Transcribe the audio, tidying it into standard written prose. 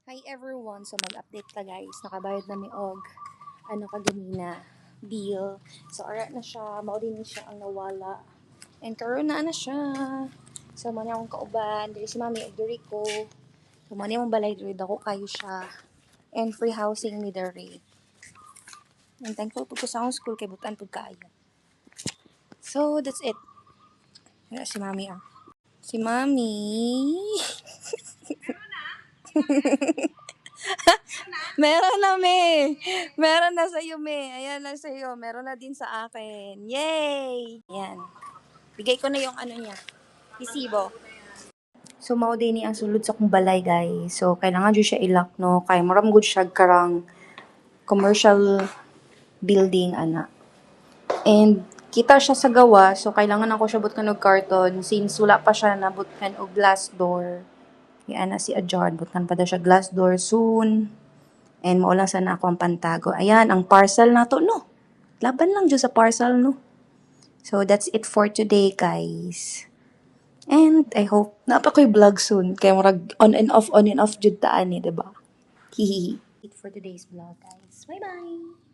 Hi everyone! So mag-update ka guys. Nakabayad na mi og kaganina bill. So ara na siya, mao din siya ang nawala. And karon na siya. So mo na akong kauban, diri si Mami og diri ko. So mo na mong balay diri dako kayo siya. And free housing mi diri. And thankful po ko sa akong school kay butan pud kaayo. So that's it. Wala si Mami ah. Si Mami. Meron na, me. Meron na sa iyo, me. Ayan na sa iyo. Meron na din sa akin. Yay! Ayan. Bigay ko na yung niya. Resibo. So, mao din ni ang sulod sa kong balay, guys. So, kailangan dyan siya ilak, no? Kaya maram good siya karang commercial building, ana. And, kita siya sa gawa. So, kailangan ako siya butkan og karton. Since wala pa siya na butkan og glass door. Yan na si Adjon. Butkan pa daw siya glass door soon. And maulang sana ako ang pantago. Ayan, ang parcel na to, no? Laban lang dyan sa parcel, no? So, that's it for today, guys. And I hope napakoy vlog soon. Kaya murag on and off, jud taan eh, diba? Hihihi. It for today's vlog, guys. Bye-bye!